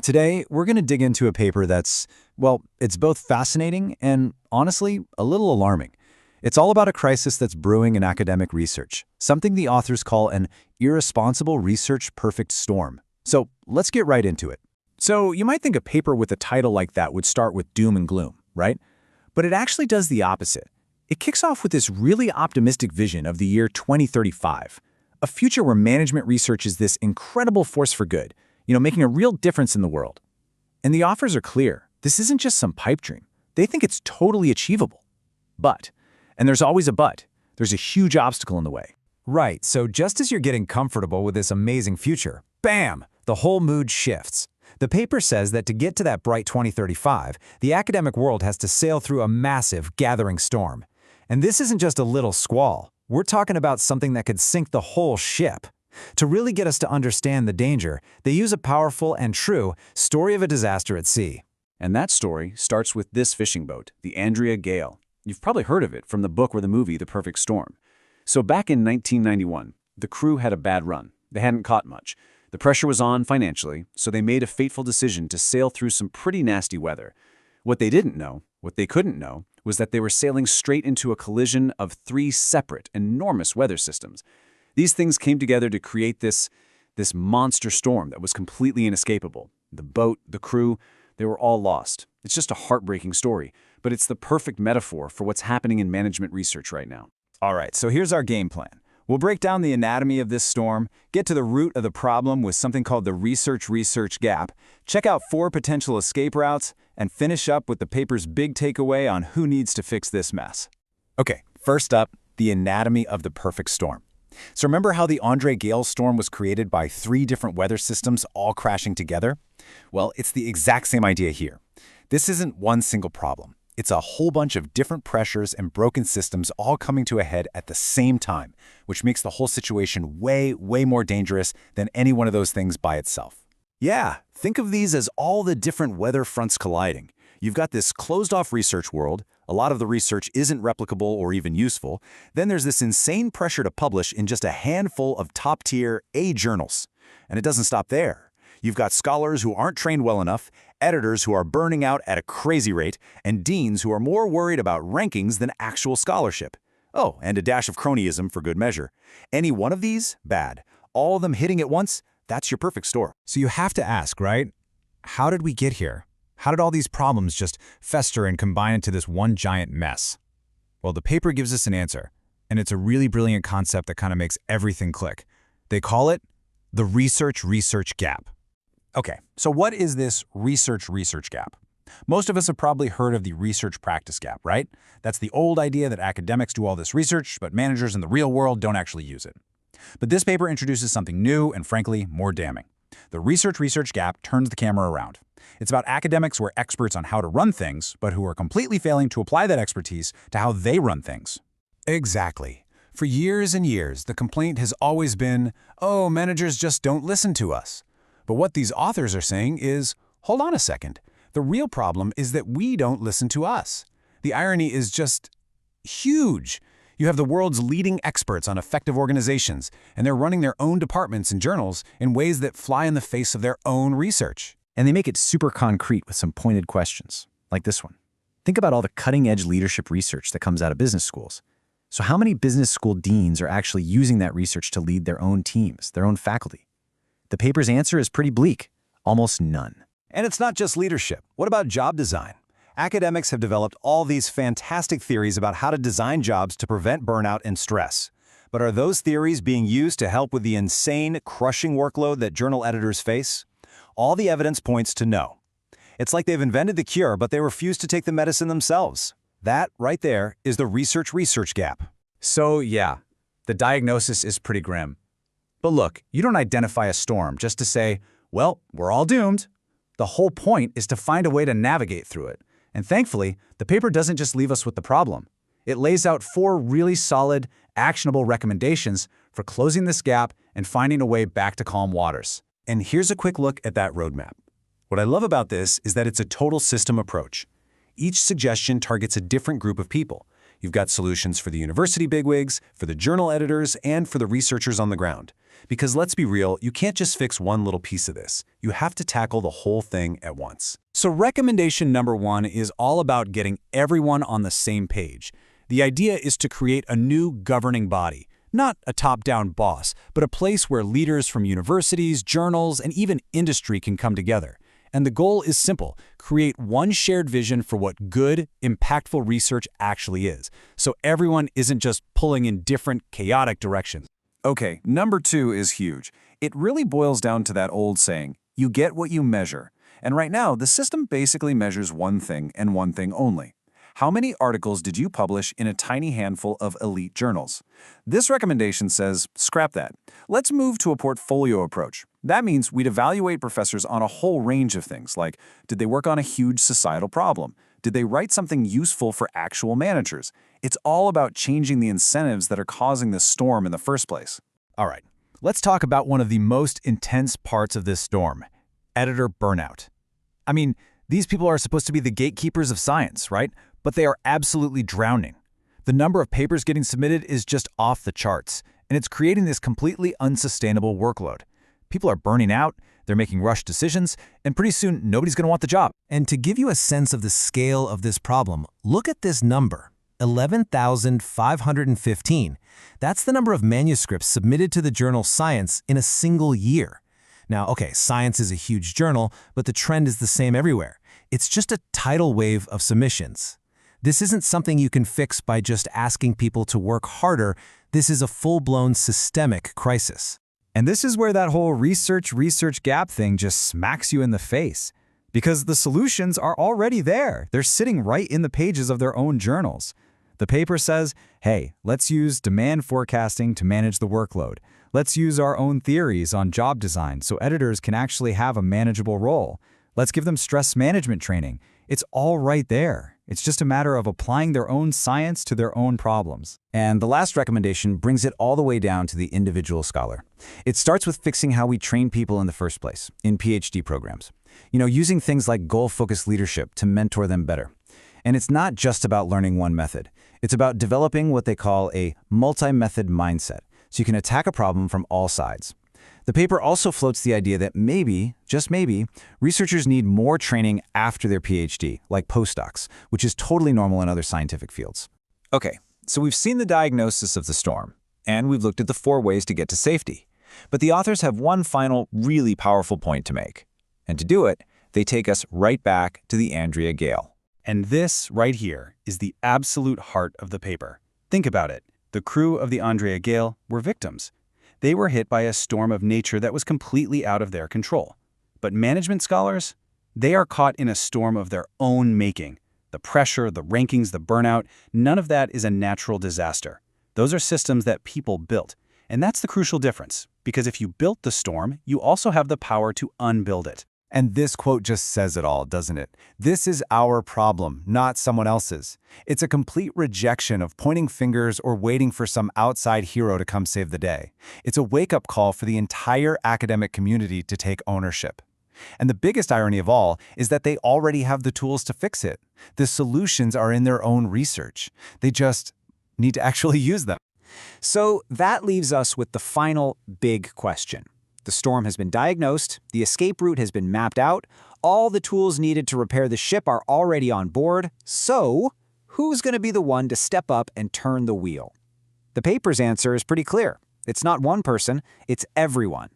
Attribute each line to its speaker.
Speaker 1: Today, we're going to dig into a paper that's, well, it's both fascinating and, honestly, a little alarming. It's all about a crisis that's brewing in academic research, something the authors call an irresponsible research perfect storm. So let's get right into it. So you might think a paper with a title like that would start with doom and gloom, right? But it actually does the opposite. It kicks off with this really optimistic vision of the year 2035, a future where management research is this incredible force for good, making a real difference in the world. And the authors are clear. This isn't just some pipe dream. They think it's totally achievable. But, and there's always a but, there's a huge obstacle in the way.
Speaker 2: Right, so just as you're getting comfortable with this amazing future, bam, the whole mood shifts. The paper says that to get to that bright 2035, the academic world has to sail through a massive gathering storm. And this isn't just a little squall. We're talking about something that could sink the whole ship. To really get us to understand the danger, they use a powerful and true story of a disaster at sea.
Speaker 1: And that story starts with this fishing boat, the Andrea Gale. You've probably heard of it from the book or the movie The Perfect Storm. So back in 1991, the crew had a bad run. They hadn't caught much. The pressure was on financially, so they made a fateful decision to sail through some pretty nasty weather. What they didn't know, what they couldn't know, was that they were sailing straight into a collision of three separate, enormous weather systems. These things came together to create this monster storm that was completely inescapable. The boat, the crew, they were all lost. It's just a heartbreaking story, but it's the perfect metaphor for what's happening in management research right now.
Speaker 2: All right, so here's our game plan. We'll break down the anatomy of this storm, get to the root of the problem with something called the research gap, check out 4 potential escape routes, and finish up with the paper's big takeaway on who needs to fix this mess.
Speaker 1: Okay, first up, the anatomy of the perfect storm. So remember how the Andrea Gale storm was created by 3 different weather systems all crashing together? Well, it's the exact same idea here. This isn't one single problem. It's a whole bunch of different pressures and broken systems all coming to a head at the same time, which makes the whole situation way more dangerous than any one of those things by itself.
Speaker 2: Yeah, think of these as all the different weather fronts colliding. You've got this closed-off research world. A lot of the research isn't replicable or even useful. Then there's this insane pressure to publish in just a handful of top-tier A journals. And it doesn't stop there. You've got scholars who aren't trained well enough, editors who are burning out at a crazy rate, and deans who are more worried about rankings than actual scholarship. Oh, and a dash of cronyism for good measure. Any one of these? Bad. All of them hitting at once? That's your perfect storm.
Speaker 3: So you have to ask, right? How did we get here? How did all these problems just fester and combine into this one giant mess? Well, the paper gives us an answer, and it's a really brilliant concept that kind of makes everything click. They call it the research gap. Okay, so what is this research gap? Most of us have probably heard of the research practice gap, right? That's the old idea that academics do all this research, but managers in the real world don't actually use it. But this paper introduces something new and, frankly, more damning. The research gap turns the camera around. It's about academics who are experts on how to run things, but who are completely failing to apply that expertise to how they run things.
Speaker 2: Exactly. For years and years, the complaint has always been, oh, managers just don't listen to us. But what these authors are saying is, hold on a second. The real problem is that we don't listen to us. The irony is just huge. You have the world's leading experts on effective organizations, and they're running their own departments and journals in ways that fly in the face of their own research.
Speaker 1: And they make it super concrete with some pointed questions, like this one. Think about all the cutting-edge leadership research that comes out of business schools. So how many business school deans are actually using that research to lead their own teams, their own faculty? The paper's answer is pretty bleak, almost none.
Speaker 2: And it's not just leadership. What about job design? Academics have developed all these fantastic theories about how to design jobs to prevent burnout and stress. But are those theories being used to help with the insane, crushing workload that journal editors face? All the evidence points to no. It's like they've invented the cure, but they refuse to take the medicine themselves. That, right there, is the research gap.
Speaker 3: So yeah, the diagnosis is pretty grim. But look, you don't identify a storm just to say, well, we're all doomed. The whole point is to find a way to navigate through it. And thankfully, the paper doesn't just leave us with the problem. It lays out 4 really solid, actionable recommendations for closing this gap and finding a way back to calm waters.
Speaker 2: And here's a quick look at that roadmap. What I love about this is that it's a total system approach. Each suggestion targets a different group of people. You've got solutions for the university bigwigs, for the journal editors, and for the researchers on the ground. Because let's be real, you can't just fix one little piece of this. You have to tackle the whole thing at once.
Speaker 3: So recommendation number 1 is all about getting everyone on the same page. The idea is to create a new governing body, not a top-down boss, but a place where leaders from universities, journals, and even industry can come together. And the goal is simple: create one shared vision for what good, impactful research actually is, so everyone isn't just pulling in different, chaotic directions.
Speaker 2: Okay, number 2 is huge. It really boils down to that old saying, you get what you measure. And right now, the system basically measures one thing and one thing only. How many articles did you publish in a tiny handful of elite journals? This recommendation says, scrap that. Let's move to a portfolio approach. That means we'd evaluate professors on a whole range of things, like, did they work on a huge societal problem? Did they write something useful for actual managers? It's all about changing the incentives that are causing this storm in the first place.
Speaker 3: All right, let's talk about one of the most intense parts of this storm: editor burnout. I mean, these people are supposed to be the gatekeepers of science, right? But they are absolutely drowning. The number of papers getting submitted is just off the charts, and it's creating this completely unsustainable workload. People are burning out, they're making rushed decisions, and pretty soon nobody's going to want the job.
Speaker 4: And to give you a sense of the scale of this problem, look at this number, 11,515. That's the number of manuscripts submitted to the journal Science in a single year. Now, okay, Science is a huge journal, but the trend is the same everywhere. It's just a tidal wave of submissions. This isn't something you can fix by just asking people to work harder. This is a full-blown systemic crisis.
Speaker 3: And this is where that whole research gap thing just smacks you in the face. Because the solutions are already there. They're sitting right in the pages of their own journals. The paper says, hey, let's use demand forecasting to manage the workload. Let's use our own theories on job design so editors can actually have a manageable role. Let's give them stress management training. It's all right there. It's just a matter of applying their own science to their own problems.
Speaker 1: And the last recommendation brings it all the way down to the individual scholar. It starts with fixing how we train people in the first place, in PhD programs. Using things like goal-focused leadership to mentor them better. And it's not just about learning one method. It's about developing what they call a multi-method mindset, so you can attack a problem from all sides. The paper also floats the idea that maybe, just maybe, researchers need more training after their PhD, like postdocs, which is totally normal in other scientific fields.
Speaker 3: Okay, so we've seen the diagnosis of the storm, and we've looked at the 4 ways to get to safety. But the authors have one final, really powerful point to make. And to do it, they take us right back to the Andrea Gale. And this, right here, is the absolute heart of the paper. Think about it. The crew of the Andrea Gale were victims. They were hit by a storm of nature that was completely out of their control. But management scholars, they are caught in a storm of their own making. The pressure, the rankings, the burnout, none of that is a natural disaster. Those are systems that people built. And that's the crucial difference, because if you built the storm, you also have the power to unbuild it.
Speaker 1: And this quote just says it all, doesn't it? This is our problem, not someone else's. It's a complete rejection of pointing fingers or waiting for some outside hero to come save the day. It's a wake-up call for the entire academic community to take ownership. And the biggest irony of all is that they already have the tools to fix it. The solutions are in their own research. They just need to actually use them.
Speaker 5: So that leaves us with the final big question. The storm has been diagnosed, the escape route has been mapped out, all the tools needed to repair the ship are already on board, so who's going to be the one to step up and turn the wheel? The paper's answer is pretty clear. It's not one person, it's everyone.